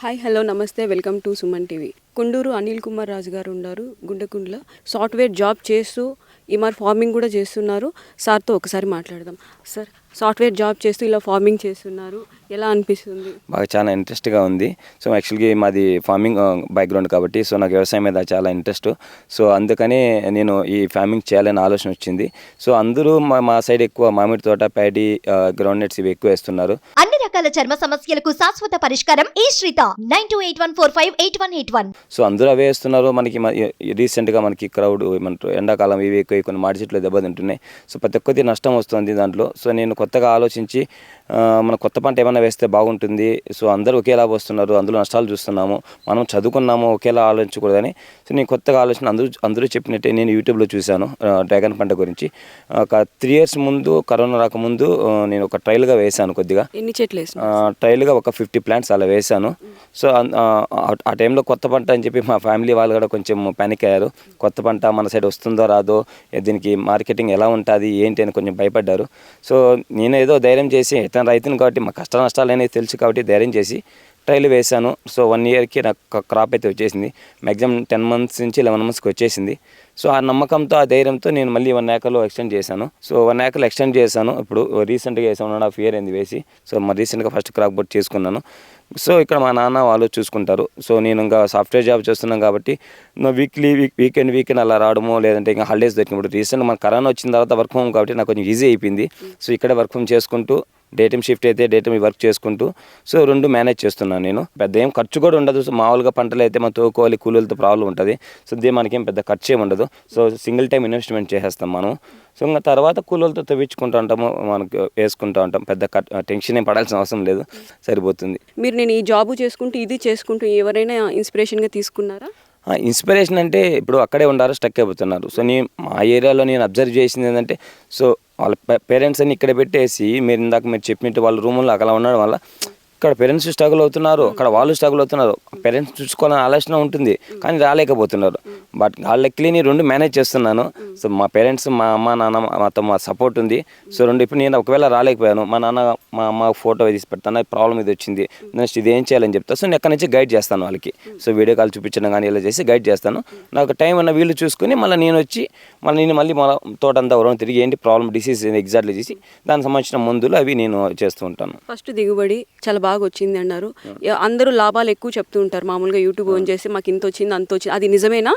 Hi hello నమస్తే welcome to Suman TV. Kunduru Anil Kumar Raju గారు ఉన్నారు గుండెకుండలో. సాఫ్ట్వేర్ జాబ్ చేస్తూ ఈ మరి ఫార్మింగ్ కూడా చేస్తున్నారు. సార్తో ఒకసారి మాట్లాడదాం. సార్, సాఫ్ట్వేర్ జాబ్ చేస్తూ ఇలా ఫార్మింగ్ చేస్తున్నారు, ఎలా అనిపిస్తుంది? బాగా చాలా ఇంట్రెస్ట్గా ఉంది. సో యాక్చువల్గా మాది ఫార్మింగ్ బ్యాక్గ్రౌండ్ కాబట్టి సో నాకు వ్యవసాయం మీద చాలా ఇంట్రెస్ట్. సో అందుకని నేను ఈ ఫార్మింగ్ చేయాలని ఆలోచన వచ్చింది. సో అందరూ మా సైడ్ ఎక్కువ మామిడి తోట, ప్యాడీ, గ్రౌండ్ నట్స్ ఇవి ఎక్కువ వేస్తున్నారు. అన్ని రకాల చర్మ సమస్యలకు శాశ్వత పరిష్కారం ఈ శ్రీత 9281458181. సో అందరూ అవే వేస్తున్నారు. మనకి రీసెంట్గా మనకి క్రౌడ్ ఏమంటారు ఎండాకాలం ఇవి ఎక్కువ కొన్ని మాడి చెట్లు దెబ్బతింటున్నాయి. సో ప్రతి ఒక్కటి నష్టం వస్తుంది దాంట్లో. సో నేను కొత్తగా ఆలోచించి మన కొత్త పంట ఏమైనా వేస్తే బాగుంటుంది. సో అందరూ ఒకేలా వస్తున్నారు, అందులో నష్టాలు చూస్తున్నాము, మనం చదువుకున్నాము, ఒకేలా ఆలోచించకూడదని. సో నేను కొత్తగా ఆలోచన అందరూ చెప్పినట్టే నేను యూట్యూబ్లో చూశాను డ్రాగన్ పంట గురించి. ఒక 3 years ముందు, కరోనా రాకముందు నేను ఒక ట్రయల్గా వేశాను. కొద్దిగా ఎన్ని చెట్లు వేసారు? ట్రయల్గా ఒక 50 plants అలా వేశాను. సో ఆ టైంలో కొత్త పంట అని చెప్పి మా ఫ్యామిలీ వాళ్ళు కూడా కొంచెం పానిక్ అయ్యారు. కొత్త పంట మన సైడ్ వస్తుందో రాదో, దీనికి మార్కెటింగ్ ఎలా ఉంటుంది ఏంటి అని కొంచెం భయపడ్డారు. సో నేను ఏదో ధైర్యం చేసి ఇతను రైతుని కాబట్టి మా కష్ట నష్టాలు అనేది తెలుసు కాబట్టి ధైర్యం చేసి ట్రయల్ వేశాను. సో 1 yearకి నాకు క్రాప్ అయితే వచ్చేసింది. మ్యాక్సిమం 10 months నుంచి 11 monthsకి వచ్చేసింది. సో ఆ నమ్మకంతో, ఆ ధైర్యంతో నేను మళ్ళీ 1 acreలో ఎక్స్టెండ్ చేశాను. సో 1 acreలో ఎక్స్టెండ్ చేశాను. ఇప్పుడు రీసెంట్గా 1.5 years అయింది వేసి. సో మరి రీసెంట్గా ఫస్ట్ క్రాప్ బోట్ చేసుకున్నాను. సో ఇక్కడ మా నాన్న వాళ్ళు చూసుకుంటారు. సో నేను ఇంకా సాఫ్ట్వేర్ జాబ్ చేస్తున్నాను కాబట్టి వీకెండ్ అలా రావడమో, లేదంటే ఇంకా హాలిడేస్ దొరికినప్పుడు. రీసెంట్గా మన కరోనా వచ్చిన తర్వాత వర్క్ హోమ్ కాబట్టి నాకు కొంచెం ఈజీ అయిపోయింది. సో ఇక్కడే వర్క్ హోమ్ చేసుకుంటూ డే టైం షిఫ్ట్ అయితే డే టైం వర్క్ చేసుకుంటూ సో 2 మేనేజ్ చేస్తున్నాను నేను. పెద్ద ఏం ఖర్చు కూడా ఉండదు. సో మామూలుగా పంటలు అయితే మనం తోకోవాలి, కూలీలతో ప్రాబ్లం ఉంటుంది. సో మనకేం పెద్ద ఖర్చు ఏమి ఉండదు. సో సింగిల్ టైం ఇన్వెస్ట్మెంట్ చేసేస్తాం మనం. సో ఇంకా తర్వాత కూలీలతో తెప్పించుకుంటూ ఉంటాము, మనకు వేసుకుంటూ ఉంటాం. పెద్ద టెన్షన్ ఏం పడాల్సిన అవసరం లేదు, సరిపోతుంది. మీరు నేను ఈ జాబు చేసుకుంటూ ఇది చేసుకుంటూ ఎవరైనా ఇన్స్పిరేషన్గా తీసుకున్నారా? ఇన్స్పిరేషన్ అంటే ఇప్పుడు అక్కడే ఉండారు, స్టక్ అయిపోతున్నారు. సో మా ఏరియాలో నేను అబ్జర్వ్ చేసింది ఏంటంటే, సో వాళ్ళ పేరెంట్స్ అన్ని ఇక్కడ పెట్టేసి మీరు చెప్పినట్టు వాళ్ళ రూమ్లో అలా ఉండడం వల్ల ఇక్కడ పేరెంట్స్ స్ట్రగుల్ అవుతున్నారు, అక్కడ వాళ్ళు స్ట్రగుల్ అవుతున్నారు. పేరెంట్స్ చూసుకోవాలని ఆలోచన ఉంటుంది కానీ రాలేకపోతున్నారు. బట్ వాళ్ళకి నేను 2 మేనేజ్ చేస్తున్నాను. సో మా పేరెంట్స్, మా అమ్మ నాన్న, మా సపోర్ట్ ఉంది. సో 2 ఇప్పుడు నేను ఒకవేళ రాలేకపోయాను, మా నాన్న మా అమ్మ ఫోటో తీసి పెడతాను, ప్రాబ్లం ఇది వచ్చింది, నెక్స్ట్ ఇది ఏం చేయాలని చెప్తాను. సో నేను ఎక్కడి నుంచి గైడ్ చేస్తాను వాళ్ళకి. సో వీడియో కాల్ చూపించడం కానీ ఇలా చేసి గైడ్ చేస్తాను. నాకు టైం ఉన్న వీళ్ళు చూసుకుని మళ్ళీ నేను వచ్చి మళ్ళీ మన తోటంతా వరం తిరిగి ఏంటి ప్రాబ్లం, డిసీజ్ ఎగ్జాక్ట్లీ చేసి దానికి సంబంధించిన మందులు అవి నేను చేస్తూ ఉంటాను. ఫస్ట్ దిగుబడి చాలా బాగా వచ్చింది అన్నారు. అందరూ లాభాలు ఎక్కువ చెప్తూ ఉంటారు మామూలుగా యూట్యూబ్ ఆన్ చేసి, మాకు ఇంత వచ్చింది అంత వచ్చింది. అది నిజమేనా?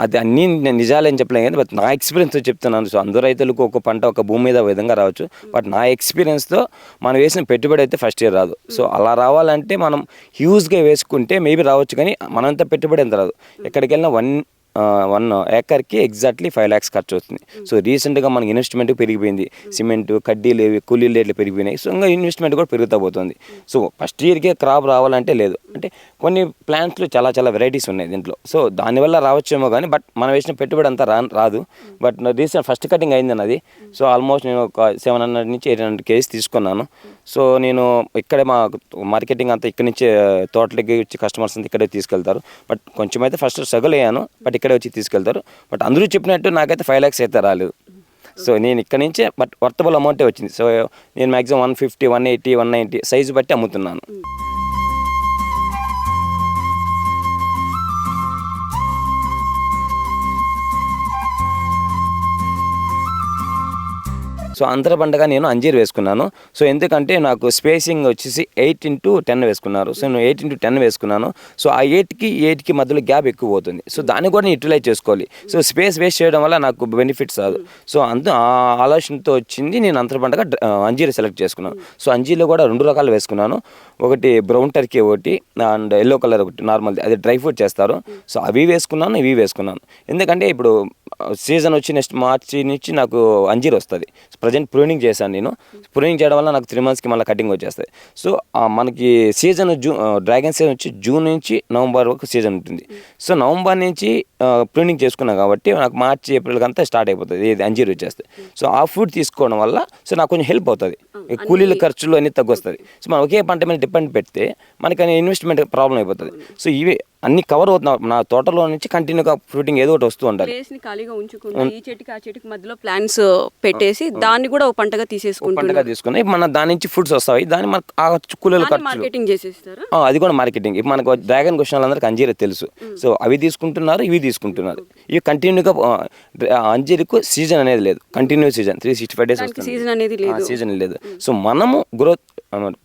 అది అన్నీ నిజాలని చెప్పలేం కానీ బట్ నా ఎక్స్పీరియన్స్తో చెప్తున్నాను. సో అందరూ రైతులకు ఒక పంట ఒక భూమి మీద విధంగా రావచ్చు. బట్ నా ఎక్స్పీరియన్స్తో మనం వేసిన పెట్టుబడి అయితే ఫస్ట్ ఇయర్ రాదు. సో అలా రావాలంటే మనం హ్యూజ్గా వేసుకుంటే మేబీ రావచ్చు, కానీ మనంత పెట్టుబడి ఎంత రాదు. ఎక్కడికి వెళ్ళినా 1 acreకి ఎగ్జాక్ట్లీ 5 lakhs ఖర్చు అవుతుంది. సో రీసెంట్గా మనకి ఇన్వెస్ట్మెంట్ పెరిగిపోయింది, సిమెంట్, కడ్డీలు, కూలీలు రేట్లు పెరిగిపోయినాయి. సో ఇంకా ఇన్వెస్ట్మెంట్ కూడా పెరుగుతూ పోతుంది. సో ఫస్ట్ ఇయర్కే క్రాప్ రావాలంటే లేదు, అంటే కొన్ని ప్లాంట్స్లో చాలా వెరైటీస్ ఉన్నాయి దీంట్లో. సో దానివల్ల రావచ్చేమో కానీ బట్ మనం వేసిన పెట్టుబడి అంతా రాదు. బట్ రీసెంట్ ఫస్ట్ కటింగ్ అయింది అన్నది. సో ఆల్మోస్ట్ నేను ఒక 700 నుంచి 800 kgs తీసుకున్నాను. సో నేను ఇక్కడే మా మార్కెటింగ్ అంతా ఇక్కడి నుంచే తోటలకి వచ్చి కస్టమర్స్ అంతా ఇక్కడే తీసుకెళ్తారు. బట్ కొంచెం అయితే ఫస్ట్ స్ట్రగుల్ అయ్యాను, బట్ ఇక్కడే వచ్చి తీసుకెళ్తారు. బట్ అందరూ చెప్పినట్టు నాకైతే 5 lakhs అయితే రాలేదు. సో నేను ఇక్కడ నుంచే బట్ వర్తబుల్ అమౌంటే వచ్చింది. సో నేను మ్యాక్సిమం 150, 180, 190 సైజు బట్టి అమ్ముతున్నాను. సో అంతర పంటగా నేను అంజీర్ వేసుకున్నాను. సో ఎందుకంటే నాకు స్పేసింగ్ వచ్చేసి 8x10 వేసుకున్నారు. సో నేను 8x10 వేసుకున్నాను. సో ఆ 8కి మధ్యలో గ్యాప్ ఎక్కువ పోతుంది. సో దాన్ని కూడా నేను యూటిలైజ్ చేసుకోవాలి. సో స్పేస్ వేస్ట్ చేయడం వల్ల నాకు బెనిఫిట్స్ రాదు. సో ఆ ఆలోచనతో వచ్చింది నేను అంతర పంటగా అంజీర్ సెలెక్ట్ చేసుకున్నాను. సో అంజీర్లో కూడా 2 రకాలు వేసుకున్నాను. ఒకటి బ్రౌన్ టర్కీ ఒకటి, అండ్ ఎల్లో కలర్ ఒకటి నార్మల్ది, అది డ్రై ఫ్రూట్ చేస్తారు. సో అవి వేసుకున్నాను, ఇవి వేసుకున్నాను. ఎందుకంటే ఇప్పుడు సీజన్ వచ్చి నెక్స్ట్ మార్చి నుంచి నాకు అంజీర్ వస్తుంది. ప్రజెంట్ ప్రూనింగ్ చేశాను నేను. ప్రూనింగ్ చేయడం వల్ల నాకు 3 monthsకి మళ్ళీ కటింగ్ వచ్చేస్తాయి. సో మనకి సీజన్ డ్రాగన్ సీజన్ వచ్చి జూన్ నుంచి నవంబర్ వరకు సీజన్ ఉంటుంది. సో నవంబర్ నుంచి ప్రూనింగ్ చేసుకున్నాను కాబట్టి నాకు మార్చి ఏప్రిల్ అంతా స్టార్ట్ అయిపోతుంది, ఇది అంజీర్ వచ్చేస్తాయి. సో ఆ ఫుడ్ తీసుకోవడం వల్ల సో నాకు కొంచెం హెల్ప్ అవుతుంది, కూలీల ఖర్చులు అన్నీ తగ్గొస్తుంది. సో మనం ఒకే పంట మీద డిపెండ్ పెడితే మనకి ఇన్వెస్ట్మెంట్ ప్రాబ్లం అయిపోతుంది. సో ఇవి అన్ని కవర్ అవుతున్నాయి. నా తోటలో నుంచి కంటిన్యూగా ఫ్రూటింగ్ ఏదో ఒకటి వస్తూ ఉండాలి. ప్లేస్ ని ఖాళీగా ఉంచకుండా ఈ చెట్టుకి ఆ చెట్టుకి మధ్యలో ప్లాంట్స్ పెట్టేసి దాన్ని కూడా ఒక పంటగా పంటగా తీసేసుకుంటున్నారు. తీసుకుని మన దాని నుంచి ఫుడ్స్ వస్తాయి. దాన్ని మనకు ఆ కూలీల ఖర్చు మార్కెటింగ్ చేసేస్తారా? అది కూడా మార్కెటింగ్. ఇప్పుడు మనకు డ్రాగన్ క్వశ్చన్ వాళ్ళందరికీ అంజీరా తెలుసు. సో అవి తీసుకుంటున్నారు, ఇవి తీసుకుంటున్నారు. ఇవి కంటిన్యూగా అంజీరకు సీజన్ అనేది లేదు. కంటిన్యూ సీజన్ 365 డేస్ వస్తుంది. సీజన్ అనేది లేదు. సీజన్ లేదు. సో మనము గ్రోత్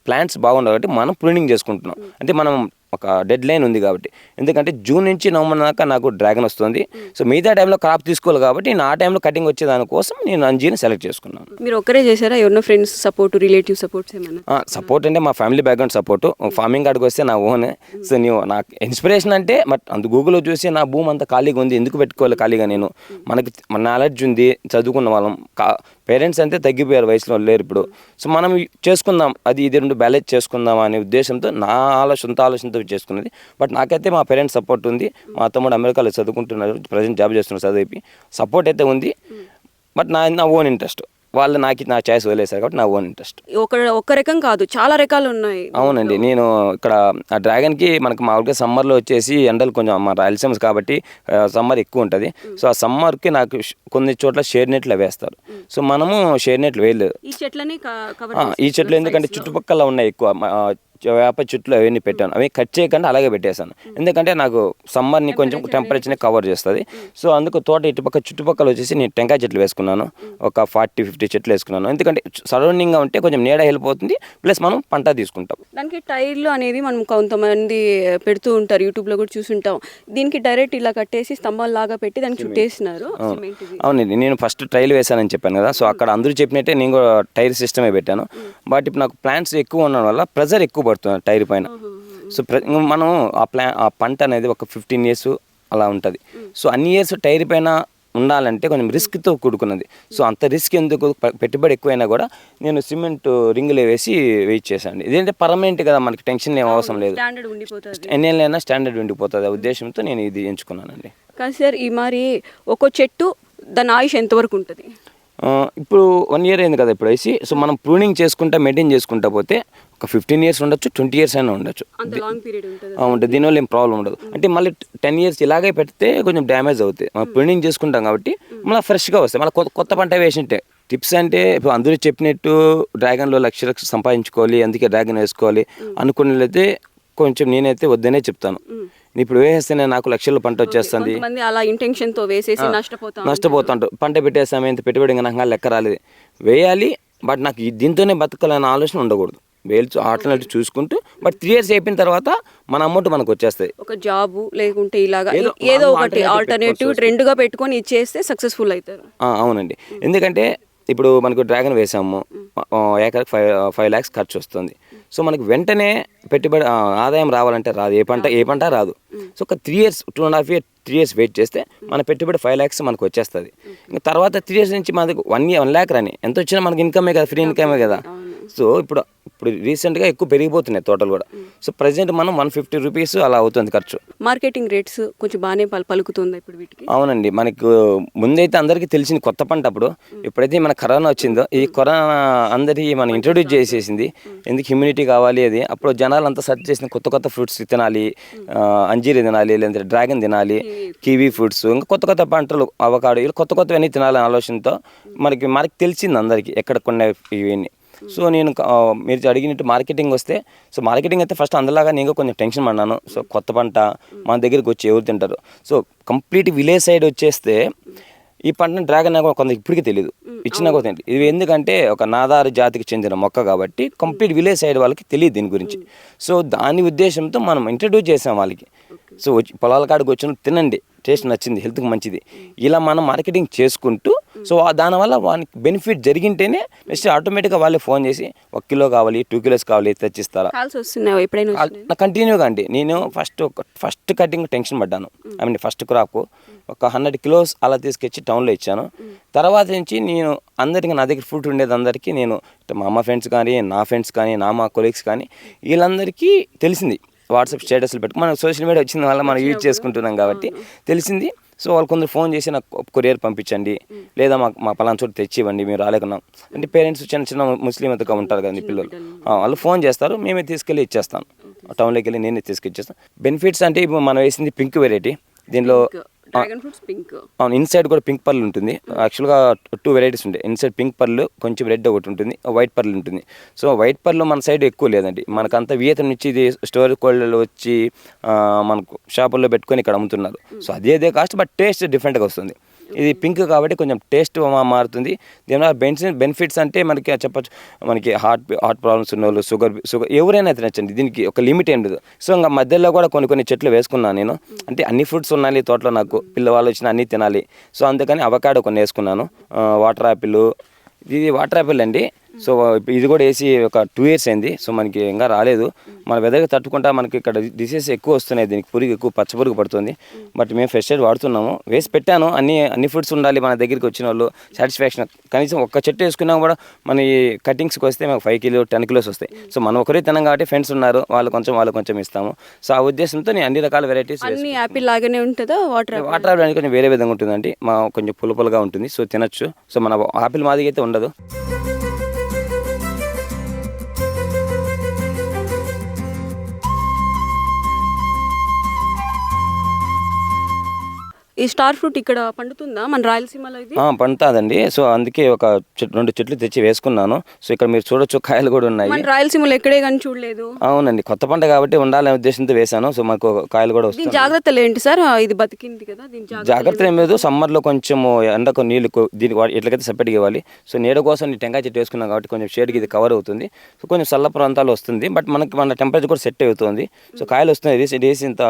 ప్లాంట్స్ బాగుండాలి కాబట్టి మనం ప్రూనింగ్ చేసుకుంటున్నాం. అంటే మనం ఒక డెడ్ లైన్ ఉంది కాబట్టి, ఎందుకంటే జూన్ నుంచి నవంబర్ దాకా నాకు డ్రాగన్ వస్తుంది. సో మిగతా టైంలో క్రాప్ తీసుకోవాలి కాబట్టి నేను ఆ టైంలో కటింగ్ వచ్చే దానికోసం నేను అంజీని సెలెక్ట్ చేసుకున్నాను. మీరు ఒక్కరే చేశారా? ఎవరినో ఫ్రెండ్స్ సపోర్ట్, రిలేటివ్ సపోర్ట్స్ ఏమైనా? సపోర్ట్ అంటే మా ఫ్యామిలీ బ్యాక్గ్రౌండ్ సపోర్ట్. ఫార్మింగ్ కాడికి వస్తే నా ఓన్. సో నేను నాకు ఇన్స్పిరేషన్ అంటే బట్ అంత గూగుల్లో చూసి నా భూమి అంతా ఖాళీగా ఉంది, ఎందుకు పెట్టుకోవాలి ఖాళీగా నేను, మనకి మన నాలెడ్జ్ ఉంది, చదువుకున్న వాళ్ళం. పేరెంట్స్ అంతే తగ్గిపోయారు, వయసులో లేరు ఇప్పుడు. సో మనం చేసుకుందాం, అది ఇది రెండు బ్యాలెన్స్ చేసుకుందాం అనే ఉద్దేశంతో నా సొంత ఆలోచనతో చేసుకున్నది. బట్ నాకైతే మా పేరెంట్స్ సపోర్ట్ ఉంది. మా తమ్ముడు అమెరికాలో చదువుకుంటున్నారు, ప్రజెంట్ జాబ్ చేస్తున్నారు, చదివి సపోర్ట్ అయితే ఉంది. బట్ నా ఓన్ ఇంట్రెస్ట్, వాళ్ళు నా చాయిస్ వదిలేశారు కాబట్టి నా ఓన్ ఇంట్రెస్ట్. ఒక రకం కాదు, చాలా రకాలు ఉన్నాయి. అవునండి. నేను ఇక్కడ ఆ డ్రాగన్కి మనకు మామూలుగా సమ్మర్లో వచ్చేసి ఎండలు కొంచెం మా రాయలసీమ కాబట్టి సమ్మర్ ఎక్కువ ఉంటుంది. సో ఆ సమ్మర్కి నాకు కొన్ని చోట్ల షేడ్ నెట్లు వేస్తారు. సో మనము షేడ్ నెట్లు వేయలేదు. ఈ చెట్లని ఈ చెట్లు ఎందుకంటే చుట్టుపక్కల ఉన్నాయి ఎక్కువ వేప చెట్లు అవన్నీ పెట్టాను. అవి కట్ చేయకుండా అలాగే పెట్టేశాను. ఎందుకంటే నాకు సమ్మర్ని కొంచెం టెంపరేచర్ని కవర్ చేస్తుంది. సో అందుకు తోట చుట్టుపక్కల వచ్చేసి నేను టెంకాయ చెట్లు వేసుకున్నాను. ఒక 40-50 చెట్లు వేసుకున్నాను. ఎందుకంటే సరౌండింగ్గా ఉంటే కొంచెం నీడ హెల్ప్ అవుతుంది, ప్లస్ మనం పంట తీసుకుంటాం. దానికి టైర్లు అనేది మనం కొంతమంది పెడుతూ ఉంటారు, యూట్యూబ్లో కూడా చూసుంటాం. దీనికి డైరెక్ట్ ఇలా కట్టేసి స్తంభాలు లాగా పెట్టి దానికి చుట్టేసినారు. అవునండి. నేను ఫస్ట్ ట్రైల్ వేసానని చెప్పాను కదా. సో అక్కడ అందరూ చెప్పినట్టే నేను కూడా టైర్ సిస్టమే పెట్టాను. బట్ ఇప్పుడు నాకు ప్లాంట్స్ ఎక్కువ ఉండడం వల్ల ప్రెజర్ ఎక్కువ పడుతుంది టైర్ పైన. సో మనం ఆ పంట అనేది ఒక 15 years అలా ఉంటుంది. సో అన్ని ఇయర్స్ టైర్ పైన ఉండాలంటే కొంచెం రిస్క్తో కూడుకున్నది. సో అంత రిస్క్ ఎందుకు, పెట్టుబడి ఎక్కువైనా కూడా నేను సిమెంట్ రింగులు వేసి వెయిట్ చేశాను. ఇదేంటే పర్మనెంట్ కదా, మనకి టెన్షన్ ఏం అవసరం లేదు, ఎన్ని ఏళ్ళైనా స్టాండర్డ్ ఉండిపోతుంది. ఆ ఉద్దేశంతో నేను ఇది ఎంచుకున్నానండి. కానీ సార్ ఈ మరి ఒక్కో చెట్టు దాని ఆయుష్ ఎంతవరకు ఉంటుంది? ఇప్పుడు 1 year అయింది కదా ఇప్పుడు వేసి. సో మనం ప్రూనింగ్ చేసుకుంటా మెయింటైన్ చేసుకుంటా పోతే ఒక 15 years ఉండొచ్చు, 20 years అయినా ఉండొచ్చు. ఉంటుంది. దీనివల్ల ఏం ప్రాబ్లం ఉండదు. అంటే మళ్ళీ 10 years ఇలాగే పెడితే కొంచెం డ్యామేజ్ అవుతాయి. మనం ప్రూనింగ్ చేసుకుంటాం కాబట్టి మళ్ళీ ఫ్రెష్గా వస్తాయి. మళ్ళీ కొత్త పంట వేసింటే టిప్స్ అంటే ఇప్పుడు అందరూ చెప్పినట్టు డ్రాగన్లో లక్ష సంపాదించుకోవాలి, అందుకే డ్రాగన్ వేసుకోవాలి అనుకున్నట్లయితే కొంచెం నేనైతే వద్దనే చెప్తాను. ఇప్పుడు వేసేస్తేనే నాకు లక్షల పంట వచ్చేస్తుంది, అలా ఇంటెన్షన్ తో వేసేసి నష్టపోతాంటారు. పంట పెట్టేస్తాము, ఇంత పెట్టుబడి నాకు లెక్క రాలేదు. వేయాలి, బట్ నాకు దీంతోనే బతకాలనే ఆలోచన ఉండకూడదు. వేలు ఆల్టర్నేటివ్ చూసుకుంటూ, బట్ 3 years అయిపోయిన తర్వాత మన అమౌంట్ మనకు వచ్చేస్తాయి. ఒక జాబ్ లేకుంటే ఇలాగా ఏదో ఒకటి ఆల్టర్నేటివ్ రెండుగా పెట్టుకొని ఇచ్చేస్తే సక్సెస్ఫుల్ అవుతారు. అవునండి. ఎందుకంటే ఇప్పుడు మనకు డ్రాగన్ వేసాము, ఏకర్ 5 lakhs ఖర్చు వస్తుంది. సో మనకి వెంటనే పెట్టుబడి ఆదాయం రావాలంటే రాదు, ఏ పంట రాదు. సో ఒక 3 years 2.5 years 3 years వెయిట్ చేస్తే మన పెట్టుబడి 5 lakhs మనకు వచ్చేస్తుంది. ఇంకా తర్వాత 3 years నుంచి మనకి 1 lakh రాని ఎంత వచ్చినా మనకి ఇన్కమే కదా, ఫ్రీ ఇన్కమే కదా. సో ఇప్పుడు రీసెంట్గా ఎక్కువ పెరిగిపోతున్నాయి తోటలు కూడా. సో ప్రజెంట్ మనం 150 rupees అలా అవుతుంది ఖర్చు. మార్కెటింగ్ రేట్స్ కొంచెం బాగానే పలుకుతుంది ఇప్పుడు వీటికి. అవునండి. మనకు ముందైతే అందరికీ తెలిసింది కొత్త పంట. అప్పుడు ఎప్పుడైతే మన కరోనా వచ్చిందో, ఈ కరోనా అందరికీ మనం ఇంట్రొడ్యూస్ చేసేసింది. ఎందుకు హ్యూమినిటీ కావాలి అది. అప్పుడు జనాలు అంతా సెర్చ్ చేసిన కొత్త ఫ్రూట్స్ తినాలి, అంజీరి తినాలి, లేదంటే డ్రాగన్ తినాలి, కివీ ఫ్రూట్స్, ఇంకా కొత్త పంటలు, అవకాడో, ఇలా కొత్తవన్నీ తినాలనే ఆలోచనతో మనకి తెలిసింది అందరికీ ఎక్కడ కొన్న ఇవన్నీ. సో నేను మీరు అడిగినట్టు మార్కెటింగ్ వస్తే, సో మార్కెటింగ్ అయితే ఫస్ట్ అందరిలాగా నేను కొంచెం టెన్షన్ పడ్డాను. సో కొత్త పంట మన దగ్గరికి వచ్చి ఎవరు తింటారు. సో కంప్లీట్ విలేజ్ సైడ్ వచ్చేస్తే ఈ పంటను డ్రాగన్ కొంత ఇప్పటికీ తెలియదు, ఇచ్చినా కూడా తెలియదు. ఇది ఎందుకంటే ఒక నాదారు జాతికి చెందిన మొక్క కాబట్టి కంప్లీట్ విలేజ్ సైడ్ వాళ్ళకి తెలియదు దీని గురించి. సో దాని ఉద్దేశంతో మనం ఇంట్రడ్యూస్ చేసాం వాళ్ళకి. సో పొలాల కాడికి వచ్చిన తినండి, టేస్ట్ నచ్చింది, హెల్త్కి మంచిది, ఇలా మనం మార్కెటింగ్ చేసుకుంటూ, సో దానివల్ల వానికి బెనిఫిట్ జరిగింటేనే నెక్స్ట్ ఆటోమేటిక్గా వాళ్ళే ఫోన్ చేసి 1 kilo కావాలి, 2 kilos కావాలి, తెచ్చిస్తారా. కంటిన్యూగా అండి. నేను ఫస్ట్ కటింగ్ టెన్షన్ పడ్డాను. ఐ మీన్ ఫస్ట్ క్రాప్ ఒక 100 kilos అలా తీసుకొచ్చి టౌన్లో ఇచ్చాను. తర్వాత నుంచి నేను అందరికీ, నా దగ్గర ఫ్రూట్ ఉండేది అందరికీ, నేను మా అమ్మ ఫ్రెండ్స్ కానీ, నా ఫ్రెండ్స్ కానీ, మా కొలీగ్స్ కానీ, వీళ్ళందరికీ తెలిసింది. వాట్సాప్ స్టేటస్లు పెట్టుకుని మనం సోషల్ మీడియా వచ్చిన వల్ల మనం యూజ్ చేసుకుంటున్నాం కాబట్టి తెలిసింది. సో వాళ్ళు కొందరు ఫోన్ చేసి నాకు కొరియర్ పంపించండి, లేదా మా పలానా చోటు తెచ్చి ఇవ్వండి, మేము రాలేకున్నాం అంటే పేరెంట్స్ చిన్న చిన్న ముస్లిం అంతగా ఉంటారు కదండి పిల్లలు, వాళ్ళు ఫోన్ చేస్తారు, మేమే తీసుకెళ్ళి ఇచ్చేస్తాను, టౌన్లోకి వెళ్ళి నేనే తీసుకొచ్చేస్తాను. బెనిఫిట్స్ అంటే ఇప్పుడు మనం వేసింది పింక్ వెరైటీ, దీనిలో డ్రాగన్ ఫ్రూట్స్ పింక్. అవును, ఇన్సైడ్ కూడా పింక్ పర్ల్ ఉంటుంది. యాక్చువల్గా 2 వెరైటీస్ ఉంటాయి, ఇన్సైడ్ పింక్ పర్ల్, కొంచెం రెడ్ ఒకటి ఉంటుంది, వైట్ పర్ల్ ఉంటుంది. సో వైట్ పర్ల్ మన సైడ్ ఎక్కువ లేదండి, మనకంతా వియత్నం నుంచి ఇది స్టోర్ కోల్డ్లో వచ్చి మనకు షాపుల్లో పెట్టుకొని ఇక్కడ అమ్ముతున్నారు. సో అదే కాస్ట్, బట్ టేస్ట్ డిఫరెంట్గా వస్తుంది. ఇది పింక్ కాబట్టి కొంచెం టేస్ట్ మారుతుంది. దీనివల్ల బెనిఫిట్స్ అంటే మనకి చెప్పచ్చు, మనకి హార్ట్ ప్రాబ్లమ్స్ ఉన్న వాళ్ళు, షుగర్ ఎవరైనా తినచ్చండి, దీనికి ఒక లిమిట్ ఏం లేదు. సో ఇంకా మధ్యలో కూడా కొన్ని చెట్లు వేసుకున్నాను నేను, అంటే అన్ని ఫ్రూట్స్ ఉన్నాయి తోటలో, నాకు పిల్లవాళ్ళు వచ్చిన అన్నీ తినాలి. సో అందుకని అవకాడో కొన్ని వేసుకున్నాను, వాటర్ యాపిల్, ఇది వాటర్ యాపిల్ అండి. సో ఇది కూడా వేసి ఒక 2 years అయింది. సో మనకి ఇంకా రాలేదు, మన వెదర్కి తట్టుకుంటా మనకి ఇక్కడ డిసీజెస్ ఎక్కువ వస్తున్నాయి, దీనికి పురుగు ఎక్కువ, పచ్చ పురుగు పడుతుంది. బట్ మేము ఫ్రెష్ ఎయిడ్ వాడుతున్నాము, వేసి పెట్టాను. అన్ని ఫుడ్స్ ఉండాలి మన దగ్గరికి వచ్చిన వాళ్ళు, సాటిస్ఫాక్షన్. కనీసం ఒక్క చెట్టు వేసుకున్నా కూడా మన ఈ కటింగ్స్కి వస్తే మాకు 5 kilos 10 kilos వస్తాయి. సో మనం ఒకరే తినం కాబట్టి ఫ్రెండ్స్ ఉన్నారు, వాళ్ళు కొంచెం ఇస్తాము. సో ఆ ఉద్దేశంతో నేను అన్ని రకాల వెరైటీస్. అన్ని యాపిల్ లాగానే ఉంటుందా? వాటర్ అనేది కొంచెం వేరే విధంగా ఉంటుందండి, మా కొంచెం పులుపులుగా ఉంటుంది, సో తినచ్చు. సో మన ఆపిల్ మాదిరి అయితే ఉండదు. ఈ స్టార్ ఫ్రూట్ ఇక్కడ పండుతుందా మన రాయలసీమలో? ఇది పండుతుందండి. సో అందుకే ఒక 2 చెట్లు తెచ్చి వేసుకున్నాను. సో ఇక్కడ మీరు చూడొచ్చు, కాయలు కూడా ఉన్నాయి. మన రాయలసీమలో ఎక్కడే కానీ చూడలేదు. అవునండి, కొత్త పంట కాబట్టి ఉండాలనే ఉద్దేశంతో వేసాను. సో మాకు కాయలు కూడా వస్తాయి. జాగ్రత్తలు ఏంటి సార్? ఇది బతికింది కదా, జాగ్రత్తలు ఏం లేదు. సమ్మర్లో కొంచెం ఎండకు నీళ్ళు దీనికి ఎట్లకైతే సెపరేట్గా ఇవ్వాలి. సో నీడ కోసం టెంకాయ చెట్టు వేసుకున్నాం కాబట్టి కొంచెం షేడ్కి ఇది కవర్ అవుతుంది. సో కొంచెం చల్ల ప్రాంతాలు వస్తుంది, బట్ మన టెంపరేచర్ కూడా సెట్ అవుతుంది. సో కాయలు వస్తున్నాయి. వేసి ఇంత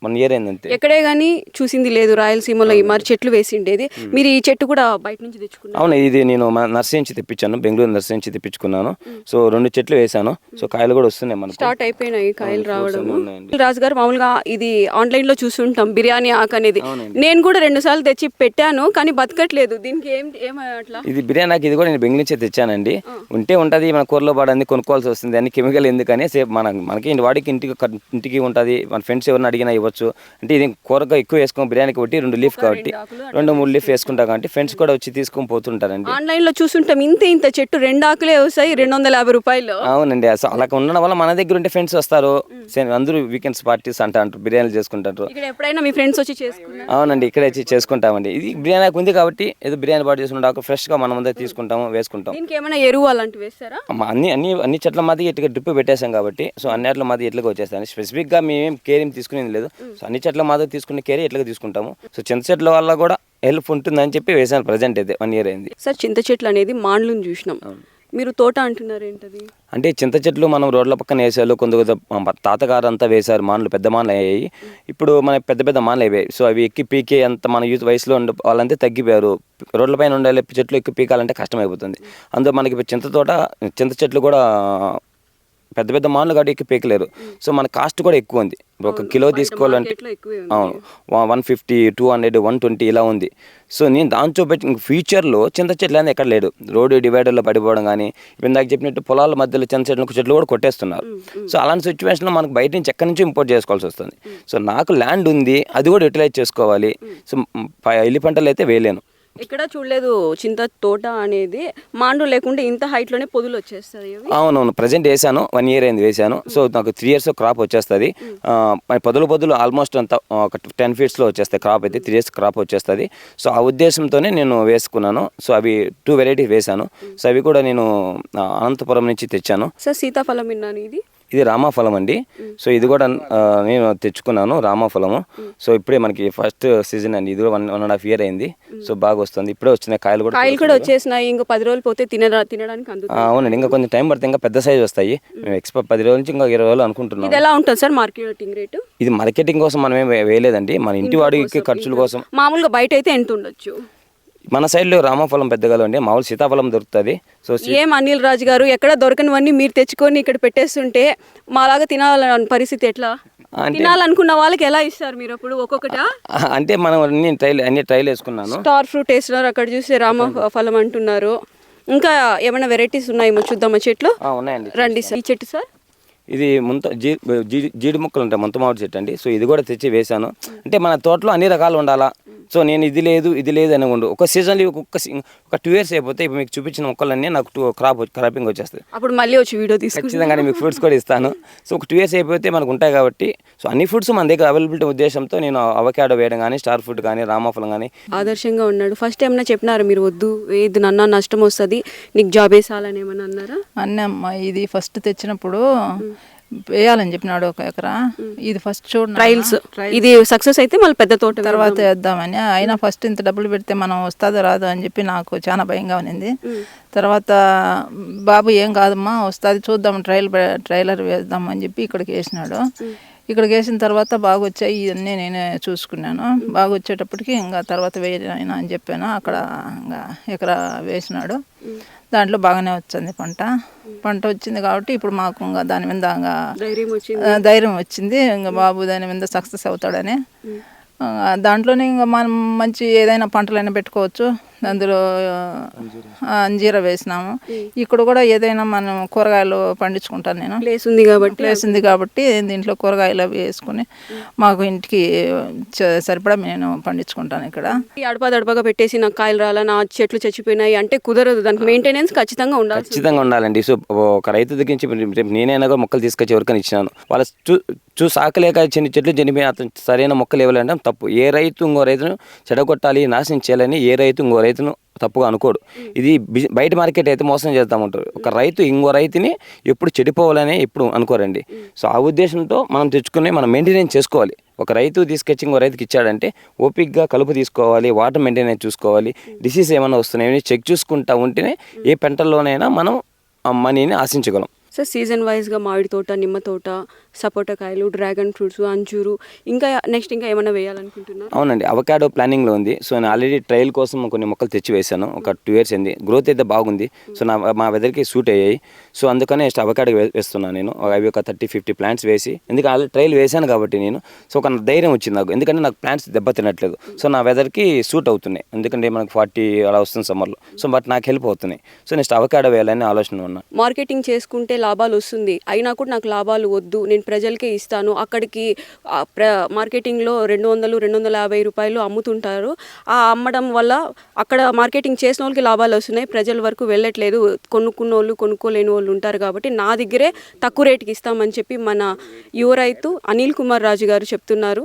1 year అయిందంతే. ఎక్కడే కానీ చూసింది లేదు రాయలసీమలో ఈ మరి చెట్లు వేసిండేది. మీరు ఈ చెట్టు కూడా బయట నుంచి తెచ్చుకున్నారు? అవును, ఇది నేను నర్సరీ నుంచి తెప్పించాను, బెంగళూరు నర్సరీ నుంచి తెప్పించుకున్నాను. సో 2 చెట్లు వేసాను. సో కాయలు కూడా వస్తున్నాయి, మనకు స్టార్ట్ అయిపోయినాయి కాయలు రావడం. రాజు గారు, మామూలుగా ఇది ఆన్లైన్లో చూస్తుంటాం బిర్యానీ ఆకు అనేది, నేను కూడా 2 సార్లు తెచ్చి పెట్టాను కానీ బతకట్లేదు. దీనికి అట్లా? ఇది బిర్యానీ ఆకు, ఇది కూడా నేను బెంగళూరు నుంచి తెచ్చానండి. ఉంటుంది మన కూరలో పడని కొనుక్కోవాల్సి వస్తుంది, అన్ని కెమికల్ ఎందుకని సేపు మనకి వాడికి ఇంటికి ఉంటుంది. మన ఫ్రెండ్స్ ఎవరిని అడిగినా అంటే ఇది కూరగా ఎక్కువ వేసుకొని బిర్యానీకి ఒకటి 2 లీఫ్ కాబట్టి 2-3 లీఫ్ వేసుకుంటాం కాబట్టి ఫ్రెండ్స్ కూడా వచ్చి తీసుకొని పోతుంటారండి. ఆన్లైన్ లో చూస్తుంటాం ఇంత చెట్టు 2 ఆకులే వస్తాయి, 250 రూపాయలు. అవునండి, అసలు అలా ఉండడం వల్ల మన దగ్గర ఉంటే ఫ్రెండ్స్ వస్తారు, అందరూ వీకెండ్స్ పార్టీస్ అంటారు, బిర్యానీలు చేసుకుంటారు. ఇక్కడ ఎప్పుడైనా మీ ఫ్రెండ్స్ వచ్చి చేసుకుంటారు? అవునండి, ఇక్కడ వచ్చి చేసుకుంటామండి. ఇది బిర్యానీ ఉంది కాబట్టి ఏదో బిర్యానీ పాటు చేసుకుంటాం, ఫ్రెష్ గా మనం అంతా తీసుకుంటాము, వేసుకుంటాం. దీనికి ఏమైనా ఎరువు అలాంటివి వేస్తారా? అన్ని చెట్ల మధ్య ఇట్లా డ్రిప్ పెట్టేసాం కాబట్టి సో అన్నిట్ల మధ్య ఇట్లకి వచ్చేస్తాను. స్పెసిఫిక్ గా మేమేం కేర్ తీసుకునేది లేదు. సో అన్ని చెట్ల మాదిరి తీసుకునే కేర్ ఎట్లా తీసుకుంటాము. సో చింత చెట్ల వల్ల కూడా హెల్ప్ ఉంటుందని చెప్పి వేసాను. ప్రజెంట్ అయితే 1 year అయింది. సార్, చింత చెట్లు అనేది మాండ్లను చూసినాం, మీరు తోట అంటున్నారు ఏంటది? అంటే చింత చెట్లు మనం రోడ్ల పక్కన వేసారు, కొంత తాతగారు అంతా వేశారు, మాన్లు పెద్ద మాన్లు అయ్యాయి. ఇప్పుడు మన పెద్ద మాన్లు అయ్యాయి. సో అవి ఎక్కి పీకే అంత మన యూత్ వయసులో ఉండే వాళ్ళంతా తగ్గిపోయారు. రోడ్ల పైన ఉండే చెట్లు ఎక్కి పీకాలంటే కష్టమైపోతుంది. అందులో మనకి చింత చెట్లు కూడా పెద్ద మాన్లు కాబట్టి ఎక్కి పీకలేరు. సో మన కాస్ట్ కూడా ఎక్కువ ఉంది. 1 kilo తీసుకోవాలంటే అవును 150, 200, 120 ఇలా ఉంది. సో నేను దాంతో పెట్టి ఫ్యూచర్లో చింత చెట్లు అనేది ఎక్కడ లేడు. రోడ్డు డివైడర్లో పడిపోవడం కానీ, ఇప్పుడు ఇందాక చెప్పినట్టు పొలాల మధ్యలో చింత చెట్లు కూడా కొట్టేస్తున్నారు. సో అలాంటి సిచ్యువేషన్లో మనకు బయట నుంచి ఎక్కడి నుంచి ఇంపోర్ట్ చేసుకోవాల్సి వస్తుంది. సో నాకు ల్యాండ్ ఉంది, అది కూడా యూటిలైజ్ చేసుకోవాలి. సో ఎల్లి పంటలు అయితే వేయలేను. ఎక్కడ చూడలేదు చింత తోట అనేది మాండు లేకుండా ఇంత హైట్ లోనే పొదులు వచ్చేస్తాయి. అవునవును, ప్రజెంట్ వేసాను, 1 year అయింది వేసాను. సో నాకు 3 years క్రాప్ వచ్చేస్తుంది. పొదులు ఆల్మోస్ట్ అంతా ఒక 10 feet వచ్చేస్తాయి క్రాప్ అయితే. 3 years క్రాప్ వచ్చేస్తుంది. సో ఆ ఉద్దేశంతోనే నేను వేసుకున్నాను. సో అవి 2 varieties వేసాను. సో అవి కూడా నేను అనంతపురం నుంచి తెచ్చాను. సార్, సీతాఫలం విన్నాను, ఇది రామాఫలం అండి. సో ఇది కూడా నేను తెచ్చుకున్నాను, రామాఫలము. సో ఇప్పుడే మనకి ఫస్ట్ సీజన్ అండి, ఇది కూడా 1.5 year అయింది. సో బాగా వస్తుంది, ఇప్పుడే వచ్చినాయి కాయలు కూడా వచ్చేసినాయి. ఇంకా 10 రోజులు పోతే తినడానికి అందుతుంది. అవునండి, ఇంకా కొంచెం టైం పడితే ఇంకా పెద్ద సైజ్ వస్తాయి. మేము ఎక్స్పెక్ట్ 10 రోజుల నుంచి ఇంకా 20 రోజులు అనుకుంటున్నాం. ఇది ఎలా ఉంటుంది సార్ మార్కెటింగ్ రేటు? ఇది మార్కెటింగ్ కోసం మనం ఏం వేయలేదండి, మన ఇంటి వాడికి ఖర్చుల కోసం. మామూలుగా బయట అయితే ఎంత ఉండొచ్చు? మన సైడ్లో రామఫలం పెద్దగా అండి, మామూలు సీతాఫలం దొరుకుతుంది. సో ఏం అనిల్ రాజు గారు, ఎక్కడ దొరకనివన్నీ మీరు తెచ్చుకొని ఇక్కడ పెట్టేస్తుంటే మాలాగా తినాలని పరిస్థితి ఎట్లా? తినాలనుకున్న వాళ్ళకి ఎలా ఇస్తారు మీరు అప్పుడు ఒక్కొక్కట? అంటే మనం అన్ని ట్రైల్ వేసుకున్నాను. స్టార్ ఫ్రూట్ వేస్తున్నారు, అక్కడ చూస్తే రామఫలం అంటున్నారు. ఇంకా ఏమైనా వెరైటీస్ ఉన్నాయేమో చూద్దామా చెట్లు? ఉన్నాయండి, రండి సార్. ఈ చెట్టు సార్, ఇది జీడి మొక్కలు ఉంటాయి, ముంత మామిడి చెట్టు అండి. సో ఇది కూడా తెచ్చి వేసాను. అంటే మన తోటలో అన్ని రకాలు ఉండాలా. సో నేను ఇది లేదు అని ఉండు. ఒక సీజన్లో ఒక 2 years అయిపోతే ఇప్పుడు మీకు చూపించిన మొక్కలన్నీ నాకు క్రాపింగ్ వచ్చేస్తాయి. అప్పుడు మళ్ళీ వచ్చి వీడియో తీసుకుంటాం. ఖచ్చితంగా మీకు ఫ్రూట్స్ కూడా ఇస్తాను. సో ఒక 2 years అయిపోతే మనకు ఉంటాయి కాబట్టి సో అన్ని ఫ్రూట్స్ మన దగ్గర అవైలబిలిటీ ఉద్దేశంతో నేను అవకాడో వేయడం కానీ, స్టార్ ఫ్రూట్ కానీ, రామాఫలం కానీ. ఆదర్శంగా ఉన్నాడు. ఫస్ట్ ఏమన్నా చెప్పినారా మీరు వద్దు ఇది నన్న నష్టం వస్తుంది నీకు జాబ్ వేసాలని ఏమన్నా అన్నారా? అన్నమ్మ ఇది ఫస్ట్ తెచ్చినప్పుడు వేయాలని చెప్పినాడు 1 ఎకరా. ఇది ఫస్ట్ చూడండి ట్రయల్స్, ఇది సక్సెస్ అయితే మళ్ళీ పెద్ద తోట తర్వాత వేద్దామని. అయినా ఫస్ట్ ఇంత డబ్బులు పెడితే మనం వస్తుందో రాదో అని చెప్పి నాకు చాలా భయంగా ఉన్నింది. తర్వాత బాబు ఏం కాదమ్మా వస్తుంది చూద్దాం ట్రైలర్ వేద్దాం అని చెప్పి ఇక్కడికి వేసినాడు. ఇక్కడికి వేసిన తర్వాత బాగా వచ్చాయి. ఇవన్నీ నేనే చూసుకున్నాను. బాగా వచ్చేటప్పటికి ఇంకా తర్వాత వేయనా అని చెప్పాను. అక్కడ ఇంకా ఎకరా వేసినాడు. దాంట్లో బాగానే వచ్చింది పంట వచ్చింది కాబట్టి ఇప్పుడు మాకు ఇంకా దాని మీద ఇంకా ధైర్యం వచ్చింది. ఇంకా బాబు దాని మీద సక్సెస్ అవుతాడని దాంట్లోనే ఇంకా మనం మంచి ఏదైనా పంటలైనా పెట్టుకోవచ్చు. అందులో అంజీరా వేసినాము. ఇక్కడ కూడా ఏదైనా మనం కూరగాయలు పండించుకుంటాను నేను. ప్లేస్ ఉంది కాబట్టి దీంట్లో కూరగాయలు అవి వేసుకుని మాకు ఇంటికి సరిపడా నేను పండించుకుంటాను. ఇక్కడ అడపగా పెట్టేసి నాకు కాయలు రాలా, నా చెట్లు చచ్చిపోయినాయి అంటే కుదరదు. దానికి మెయింటెనెన్స్ ఖచ్చితంగా ఉండాలండి. సో ఒక రైతు దగ్గర నుంచి నేనైనా కూడా మొక్కలు తీసుకొచ్చి ఎవరికైనా ఇచ్చినాను. వాళ్ళ చూసి ఆకలేక చిన్న చెట్లు చనిపోయి అతను సరైన మొక్కలు ఇవ్వాలంటే తప్పు. ఏ రైతు ఇంకో రైతును చెడగొట్టాలి, నాశనం చేయాలని ఏ రైతు ఇంకో రైతును తప్పుగా అనుకోడు. ఇది బయట మార్కెట్ అయితే మోసం చేస్తామంటారు. ఒక రైతు ఇంకో రైతుని ఎప్పుడు చెడిపోవాలని ఎప్పుడు అనుకోరండి. సో ఆ ఉద్దేశంతో మనం తెచ్చుకుని మనం మెయింటెనెన్స్ చేసుకోవాలి. ఒక రైతు తీసుకొచ్చి ఇంకో రైతుకి ఇచ్చాడంటే ఓపిక్గా కలుపు తీసుకోవాలి, వాటర్ మెయింటెనెన్స్ చూసుకోవాలి, డిసీజ్ ఏమైనా వస్తున్నాయని చెక్ చూసుకుంటా ఉంటేనే ఏ పంటల్లోనైనా మనం మనీని ఆశించగలం. సార్ సీజన్ వైజ్గా మామిడి తోట, నిమ్మ తోట, సపోటా కాయలు, డ్రాగన్ ఫ్రూట్స్, అంజూరు, ఇంకా నెక్స్ట్ ఇంకా ఏమైనా వేయాలనుకుంటున్నారు? అవునండి, అవకాడో ప్లానింగ్లో ఉంది. సో నేను ఆల్రెడీ ట్రయల్ కోసం కొన్ని మొక్కలు తెచ్చి వేశాను. ఒక 2 years అయింది. గ్రోత్ అయితే బాగుంది. సో మా వెదర్కి సూట్ అయ్యాయి. సో అందుకనే నెక్స్ట్ అవకాడో వేస్తున్నాను నేను. అవి ఒక 30-50 ప్లాంట్స్ వేసి, ఎందుకంటే ఆల్రెడీ ట్రయల్ వేశాను కాబట్టి నేను. సో ఒక ధైర్యం వచ్చింది నాకు, ఎందుకంటే నాకు ప్లాంట్స్ దెబ్బ తినట్లేదు. సో నా వెదర్కి సూట్ అవుతున్నాయి. ఎందుకంటే మనకు 40 అలా వస్తుంది సమ్మర్లో. సో బట్ నాకు హెల్ప్ అవుతున్నాయి. సో నెక్స్ట్ అవకాడో వేయాలని ఆలోచన ఉన్నా. మార్కెటింగ్ చేసుకుంటే లాభాలు వస్తుంది, అయినా కూడా నాకు లాభాలు వద్దు, నేను ప్రజలకే ఇస్తాను. అక్కడికి మార్కెటింగ్లో 200-250 రూపాయలు అమ్ముతుంటారు. ఆ అమ్మడం వల్ల అక్కడ మార్కెటింగ్ చేసిన వాళ్ళకి లాభాలు వస్తున్నాయి, ప్రజల వరకు వెళ్ళట్లేదు. కొనుక్కున్న వాళ్ళు కొనుక్కోలేని వాళ్ళు ఉంటారు కాబట్టి నా దగ్గరే తక్కువ రేటుకి ఇస్తామని చెప్పి మన యువ రైతు అనిల్ కుమార్ రాజు గారు చెప్తున్నారు.